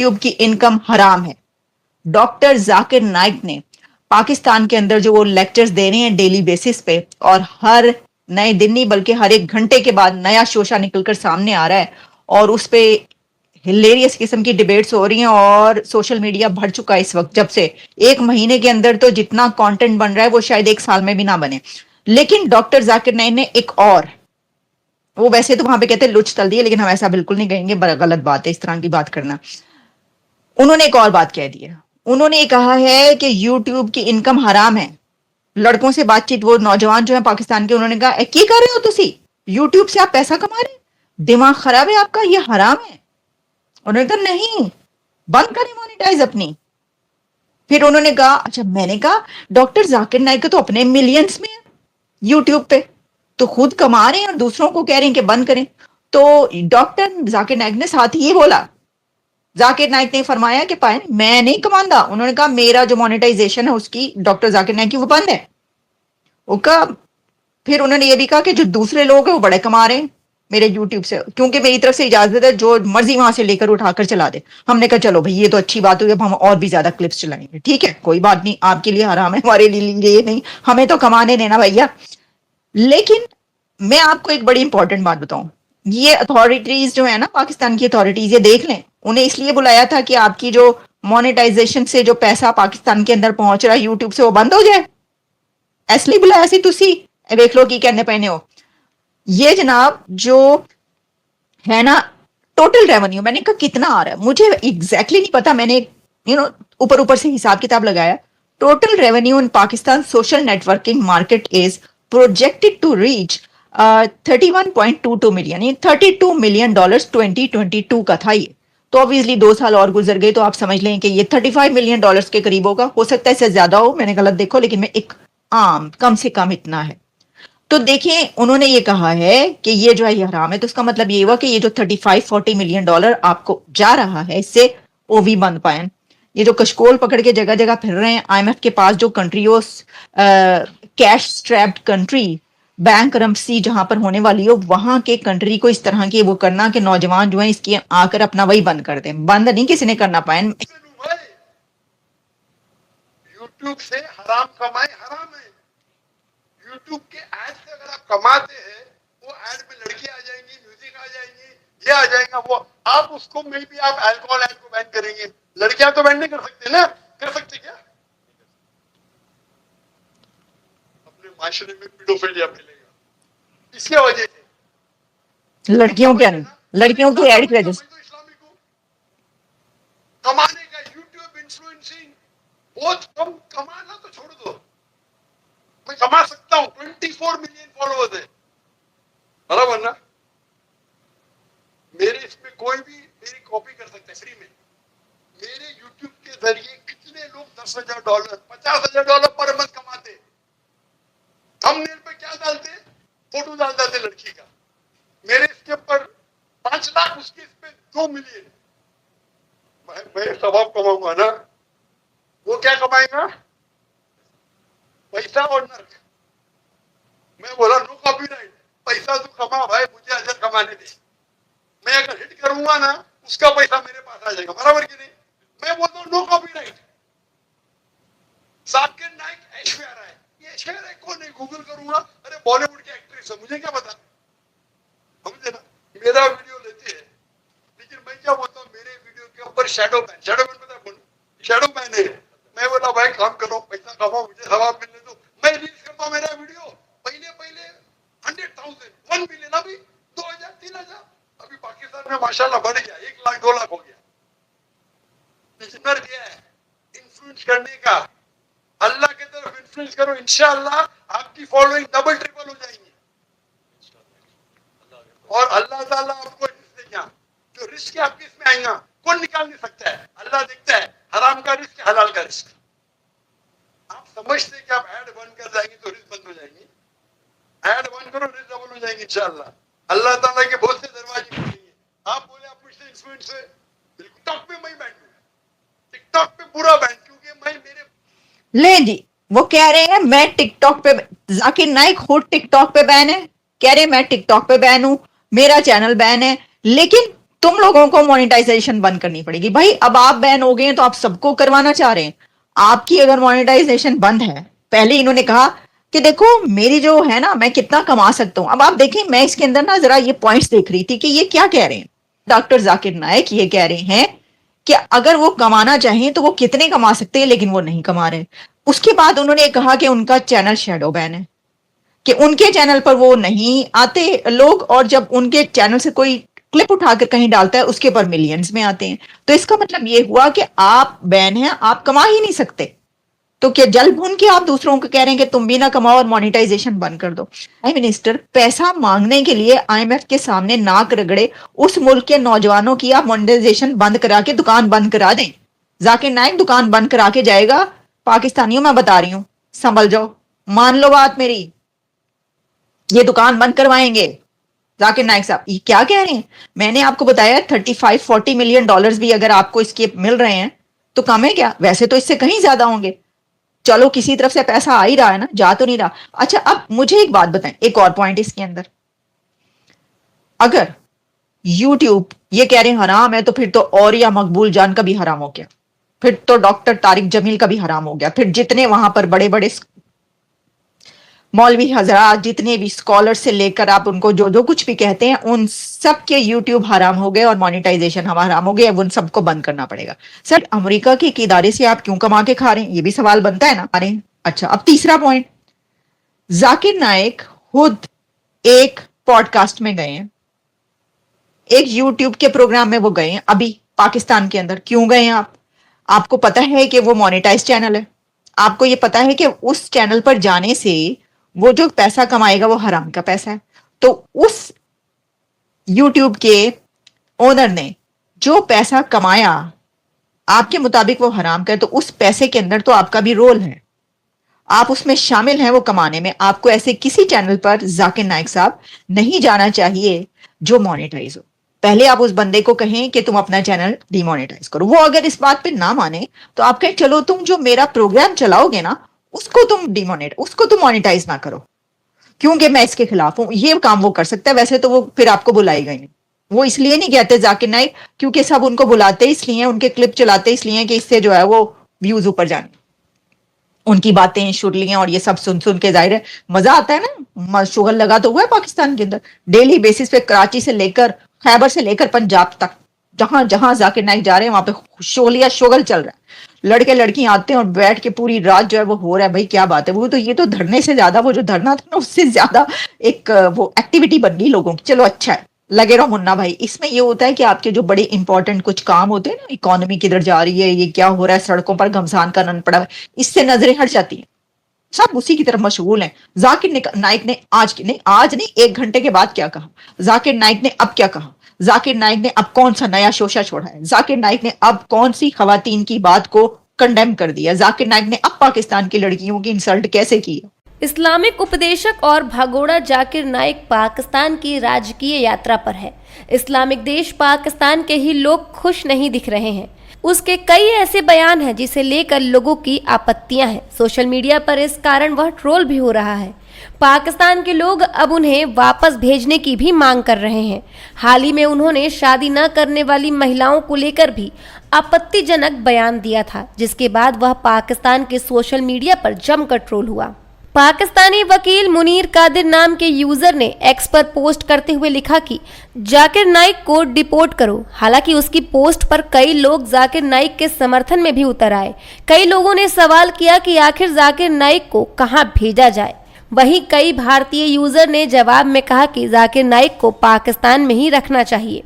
YouTube की income हराम है। डॉक्टर जाकिर नाइक ने पाकिस्तान के अंदर जो वो लेक्चर्स दे रहे हैं डेली बेसिस पे, और हर नए दिन नहीं बल्कि हर एक घंटे के बाद नया शोशा निकलकर सामने आ रहा है, और उस पे हिलेरियस किस्म की डिबेट्स हो रही हैं, और सोशल मीडिया भर चुका है इस वक्त। जब से एक महीने के अंदर तो जितना कंटेंट बन रहा है वो शायद एक साल में भी ना बने। लेकिन डॉक्टर जाकिर नाइक ने एक और, वो वैसे तो वहां पे कहते हैं लुच तल दिए, लेकिन हम ऐसा बिल्कुल नहीं कहेंगे, गलत बात है इस तरह की बात करना। उन्होंने एक और बात कह दी है। उन्होंने ये कहा है कि यूट्यूब की इनकम हराम है। लड़कों से बातचीत, वो नौजवान जो है पाकिस्तान के, उन्होंने कहा की कर रहे हो तुसी, यूट्यूब से आप पैसा कमा रहे, दिमाग खराब है आपका, ये हराम है। उन्होंने कहा नहीं, बंद करें मोनेटाइज अपनी। फिर उन्होंने कहा, अच्छा, मैंने कहा डॉक्टर जाकिर नाइक तो अपने मिलियंस में है यूट्यूब पे, तो खुद कमा रहे हैं और दूसरों को कह रहे हैं कि बंद करें। तो डॉक्टर जाकिर नाइक ने साथ ही ये बोला, जाकिर नाइक ने फरमाया कि पाए मैं नहीं कमांदा। उन्होंने कहा मेरा जो मोनेटाइजेशन है उसकी, डॉक्टर जाकिर नाइक की, वो बंद है। वो कहा, फिर उन्होंने ये भी कहा कि जो दूसरे लोग हैं वो बड़े कमा रहे हैं मेरे यूट्यूब से, क्योंकि मेरी तरफ से इजाजत है, जो मर्जी वहां से लेकर उठाकर चला दे। हमने कहा चलो भाई ये तो अच्छी बात हुई, अब हम और भी ज्यादा क्लिप्स चलाएंगे। ठीक है, कोई बात नहीं, आपके लिए हराम है, हमारे लिए नहीं, हमें तो कमाने देना भैया। लेकिन मैं आपको एक बड़ी इंपॉर्टेंट बात बताऊं, ये अथॉरिटीज जो है ना, पाकिस्तान की अथॉरिटीज, ये देख लें, उन्हें इसलिए बुलाया था कि आपकी जो मोनेटाइजेशन से जो पैसा पाकिस्तान के अंदर पहुंच रहा है यूट्यूब से, वो बंद हो जाए, इसलिए बुलाया सी तुसी देख लो की कहने पहने हो। ये जनाब जो है ना, टोटल रेवेन्यू, मैंने कहा कितना आ रहा है, मुझे एग्जैक्टली नहीं पता, मैंने ऊपर ऊपर से हिसाब किताब लगाया। Total revenue in Pakistan social networking market is projected to reach 31.22 million, ये $32 मिलियन 2022 का था ये। तो ऑब्वियसली 2 साल और गुजर गए तो आप समझ लें कि ये $35 मिलियन के करीब होगा। हो सकता है इससे ज्यादा हो, मैंने गलत देखो, लेकिन मैं एक आम कम से कम इतना है। तो देखिए, उन्होंने ये कहा है कि ये जो है ये हराम है, तो इसका मतलब ये हुआ कि ये जो $35-40 मिलियन आपको जा रहा है, इससे वो भी बंद पाए। ये जो कशकोल पकड़ के जगह जगह फिर रहे हैं आईएमएफ के पास, जो कंट्रियों cash strapped country, bank currency जहां पर होने वाली हो, वहां के कंट्री को इस तरह की वो करना कि नौजवान जो है इसकी आकर अपना वही बंद कर दें। बंद नहीं किसी ने करना पाए। यूट्यूब से हराम कमाए हराम है। यूट्यूब के एड से अगर आप कमाते हैं, वो एड में लड़की आ जाएंगी, म्यूजिक आ जाएंगी, ये आ जाएगा वो, आप उसको में भी आप अल्कोहल एड को बैन करेंगे। लड़कियां तो बैन नहीं कर सकते ना, कर सकते क्या? अपने माशरे में पीडोफिलिया फैलेगा इसके वजह से। लड़कियों के ऐड की वजह से इस्लामी को कमाने का यूट्यूब इन्फ्लुएंसिंग बहुत कम, कमाना तो छोड़ दो, मैं कमा सकता हूं, 24 मिलियन फॉलोअर्स है, बराबर ना? मेरे इसमें कोई भी मेरी कॉपी कर सकता है फ्री में। मेरे यूट्यूब के जरिए कितने लोग $10,000 $50,000 पर मंथ कमाते। थंबनेल पे क्या डालते? फोटो डाल देते लड़की का। मेरे इसके ऊपर 5 लाख, उसके इस पे 2 मिलियन। मैं सवाब कमाऊंगा ना, वो क्या कमाएगा? पैसा और नर्क। मैं बोला नो कॉपीराइट, पैसा तू कमा भाई, मुझे अजर कमाने दे। मैं अगर हिट करूंगा ना, उसका पैसा मेरे पास आ जाएगा, बराबर कि नहीं? मैं बोलता हूँ नो कॉपीराइट। जाकिर नाइक ऐश्वर्या राय, ये ऐश्वर्या राय कौन है? गूगल करूंगा, अरे बॉलीवुड की एक्ट्रेस है, मुझे क्या पता, समझे ना? मेरा वीडियो लेते हैं, लेकिन मैं क्या बोलता हूँ, मेरे वीडियो के ऊपर शैडो बैन पता कौन? शैडो बैन है। मैं बोला भाई काम करो, पैसा कमाओ, मुझे सवाब मिलने दो। मैं रिलीज करता हूँ मेरा वीडियो, पहले 100,000 1 मिलियन, अभी 2,000 3,000, अभी पाकिस्तान में माशाल्लाह बढ़ गया, 1 लाख 2 लाख हो गया। बिजनेस क्या है? इन्फ्लुएंस करने का। अल्लाह की तरफ इन्फ्लुएंस करो, इंशाअल्लाह आपकी फॉलोइंग डबल ट्रिपल हो जाएंगी। और अल्लाह ताला आपको देगा, जो रिस्क आपके इसमें आएगा कौन निकाल नहीं सकता है, अल्लाह देखता है हराम का रिस्क, हलाल का रिस्क। आप समझते कि आप ऐड बंद कर जाएंगे तो रिस्क बंद हो जाएंगे। ऐड बंद करो, रिस्क डबल हो जाएंगे इंशाअल्लाह। अल्लाह ताला के बहुत से दरवाजे खुलेंगे। आप बोले आप मुझसे इन्फ्लुएंस है, टिकटॉक पे मैं बैन हूं, टिकटॉक पे पूरा बैन, क्योंकि मैं मेरे ले जी, वो कह रहे हैं मैं टिकटॉक पे, जाकिर नाइक खुद टिकटॉक पे बैन है, कह रहे हैं मैं टिकटॉक पे बैन हूं, मेरा चैनल बैन है, लेकिन तुम लोगों को मोनेटाइजेशन बंद करनी पड़ेगी। भाई अब आप बैन हो गए हैं तो आप सबको करवाना चाह रहे हैं। आपकी अगर मोनेटाइजेशन बंद है, पहले इन्होंने कहा कि देखो मेरी जो है ना, मैं कितना कमा सकता हूं। अब आप देखें, मैं इसके अंदर ना जरा ये पॉइंट्स देख रही थी कि ये क्या कह रहे हैं। डॉक्टर जाकिर नाइक ये कह रहे हैं कि अगर वो कमाना चाहें तो वो कितने कमा सकते हैं, लेकिन वो नहीं कमा रहे। उसके बाद उन्होंने कहा कि उनका चैनल शैडो बैन है, कि उनके चैनल पर वो नहीं आते लोग, और जब उनके चैनल से कोई क्लिप उठाकर कहीं डालता है उसके पर मिलियंस में आते हैं। तो इसका मतलब ये हुआ कि आप बैन हैं, आप कमा ही नहीं सकते। तो क्या जल भून के आप दूसरों को कह रहे हैं कि तुम भी ना कमाओ और मोनेटाइजेशन बंद कर दो। प्राइम मिनिस्टर पैसा मांगने के लिए आईएमएफ के सामने नाक रगड़े उस मुल्क के नौजवानों की आप मोनेटाइजेशन बंद करा के दुकान बंद करा दें। जाकिर नाइक दुकान बंद करा के जाएगा। पाकिस्तानियों, मैं बता रही हूं, संभल जाओ, मान लो बात मेरी, ये दुकान बंद करवाएंगे। जाकिर नाइक साहब ये क्या कह रहे हैं? मैंने आपको बताया 35-40 मिलियन डॉलर्स भी अगर आपको इसके मिल रहे हैं तो कम है क्या? वैसे तो इससे कहीं ज्यादा होंगे। चलो किसी तरफ से पैसा आ ही रहा है ना, जा तो नहीं रहा। अच्छा अब मुझे एक बात बताएं, एक और पॉइंट इसके अंदर, अगर यूट्यूब ये कह रहे हैं हराम है, तो फिर तो और या मकबूल जान का भी हराम हो गया, फिर तो डॉक्टर तारिक जमील का भी हराम हो गया, फिर जितने वहां पर बड़े बड़े मौलवी हजरात, जितने भी स्कॉलर से लेकर आप उनको जो जो कुछ भी कहते हैं, उन सब के यूट्यूब हराम हो गए और मोनेटाइजेशन हमारा हराम हो गया। उन सबको बंद करना पड़ेगा। सर अमेरिका के एक इदारे से आप क्यों कमा के खा रहे हैं? ये भी सवाल बनता है ना। अरे अच्छा, अब तीसरा पॉइंट, जाकिर नाइक खुद एक पॉडकास्ट में गए हैं, एक यूट्यूब के प्रोग्राम में वो गए हैं अभी पाकिस्तान के अंदर। क्यों गए हैं आप? आपको पता है कि वो मोनेटाइज चैनल है, आपको ये पता है कि उस चैनल पर जाने से वो जो पैसा कमाएगा वो हराम का पैसा है। तो उस यूट्यूब के ओनर ने जो पैसा कमाया, आपके मुताबिक वो हराम का है, तो उस पैसे के अंदर तो आपका भी रोल है, आप उसमें शामिल हैं वो कमाने में। आपको ऐसे किसी चैनल पर जाकिर नाइक साहब नहीं जाना चाहिए जो मोनेटाइज हो। पहले आप उस बंदे को कहें कि तुम अपना चैनल डिमोनेटाइज करो। वो अगर इस बात पे ना माने तो आप कहें चलो तुम जो मेरा प्रोग्राम चलाओगे ना उसको तुम मोनेटाइज ना करो, क्योंकि मैं इसके खिलाफ हूं। ये काम वो कर सकता है। वैसे तो वो फिर आपको बुलाएगा ही नहीं। वो इसलिए नहीं कहते जाकिर नाइक, क्योंकि सब उनको बुलाते इसलिए, उनके क्लिप चलाते इसलिए कि इससे जो है वो व्यूज ऊपर जाने। उनकी बातें, शुरलियां और ये सब सुन सुन के जाहिर है मजा आता है ना। शुगल लगा तो हुआ है पाकिस्तान के अंदर। डेली बेसिस पे कराची से लेकर खैबर से लेकर पंजाब तक जहां जहां जाकिर नाइक जा रहे हैं वहां पे शुगल चल रहा है। लड़के लड़कियां आते हैं और बैठ के पूरी रात जो है वो हो रहा है। भाई क्या बात है। वो तो ये तो धरने से ज्यादा, वो जो धरना था ना उससे ज्यादा एक वो एक्टिविटी बन गई लोगों की। चलो अच्छा है, लगे रहो मुन्ना भाई। इसमें ये होता है कि आपके जो बड़े इंपॉर्टेंट कुछ काम होते हैं ना, इकोनॉमी किधर जा रही है, ये क्या हो रहा है, सड़कों पर घमसान का रन पड़ा है, इससे नजरें हट जाती हैं, सब उसी की तरफ मशगूल हैं। जाकिर नाइक ने आज नहीं 1 घंटे के बाद क्या कहा, जाकिर नाइक ने अब क्या कहा, जाकिर नाइक ने अब कौन सा नया शोशा छोड़ा है, जाकिर नाइक ने अब कौन सी खवातीन की बात को कंडेम कर दिया, जाकिर नाइक ने अब पाकिस्तान की लड़कियों की इंसल्ट कैसे की। इस्लामिक उपदेशक और भगोड़ा जाकिर नाइक पाकिस्तान की राजकीय यात्रा पर है। इस्लामिक देश पाकिस्तान के ही लोग खुश नहीं दिख रहे हैं। उसके कई ऐसे बयान हैं जिसे लेकर लोगों की आपत्तियां हैं। सोशल मीडिया पर इस कारण वह ट्रोल भी हो रहा है। पाकिस्तान के लोग अब उन्हें वापस भेजने की भी मांग कर रहे हैं। हाल ही में उन्होंने शादी न करने वाली महिलाओं को लेकर भी आपत्तिजनक बयान दिया था, जिसके बाद वह पाकिस्तान के सोशल मीडिया पर जमकर ट्रोल हुआ। पाकिस्तानी वकील मुनीर कादिर नाम के यूजर ने एक्स पर पोस्ट करते हुए लिखा कि जाकिर नाइक को डिपोर्ट करो। हालांकि उसकी पोस्ट पर कई लोग जाकिर नाइक के समर्थन में भी उतर आए। कई लोगों ने सवाल किया कि आखिर जाकिर नाइक को कहां भेजा जाए। वहीं कई भारतीय यूजर ने जवाब में कहा कि जाकिर नाइक को पाकिस्तान में ही रखना चाहिए।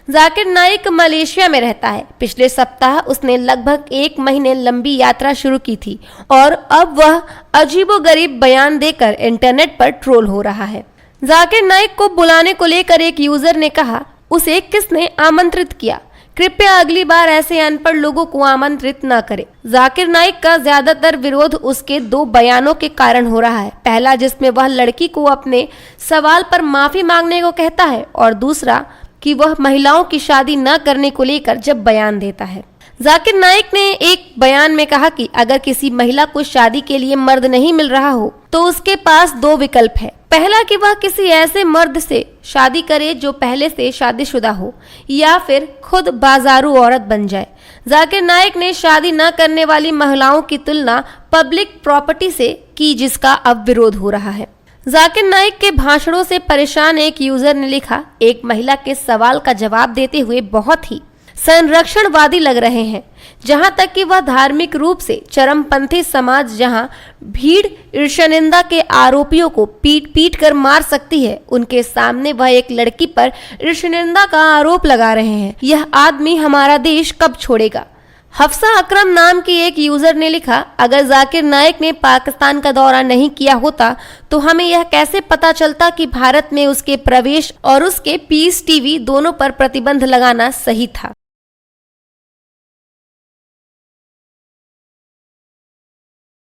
जाकिर नाइक मलेशिया में रहता है। पिछले सप्ताह उसने लगभग 1 महीने लंबी यात्रा शुरू की थी और अब वह अजीबोगरीब बयान देकर इंटरनेट पर ट्रोल हो रहा है। जाकिर नाइक को बुलाने को लेकर एक यूजर ने कहा, उसे किसने आमंत्रित किया? कृपया अगली बार ऐसे अनपढ़ लोगों को आमंत्रित न करें। जाकिर नाइक का ज्यादातर विरोध उसके 2 बयानों के कारण हो रहा है। पहला, जिसमें वह लड़की को अपने सवाल पर माफी मांगने को कहता है, और दूसरा कि वह महिलाओं की शादी न करने को लेकर जब बयान देता है। जाकिर नाइक ने एक बयान में कहा कि अगर किसी महिला को शादी के लिए मर्द नहीं मिल रहा हो तो उसके पास 2 विकल्प है। पहला कि वह किसी ऐसे मर्द से शादी करे जो पहले से शादीशुदा हो या फिर खुद बाजारू औरत बन जाए। जाकिर नाइक ने शादी न करने वाली महिलाओं की तुलना पब्लिक प्रॉपर्टी से की, जिसका अब विरोध हो रहा है। जाकिर नाइक के भाषणों से परेशान एक यूजर ने लिखा, एक महिला के सवाल का जवाब देते हुए बहुत ही संरक्षणवादी लग रहे हैं, जहां तक कि वह धार्मिक रूप से चरमपंथी समाज जहां भीड़ ईर्ष्यानिंदा के आरोपियों को पीट पीट कर मार सकती है, उनके सामने वह एक लड़की पर ईर्ष्यानिंदा का आरोप लगा रहे हैं। यह आदमी हमारा देश कब छोड़ेगा। हफ्सा अकरम नाम की एक यूजर ने लिखा, अगर जाकिर नाइक ने पाकिस्तान का दौरा नहीं किया होता तो हमें यह कैसे पता चलता कि भारत में उसके प्रवेश और उसके पीस टीवी दोनों पर प्रतिबंध लगाना सही था।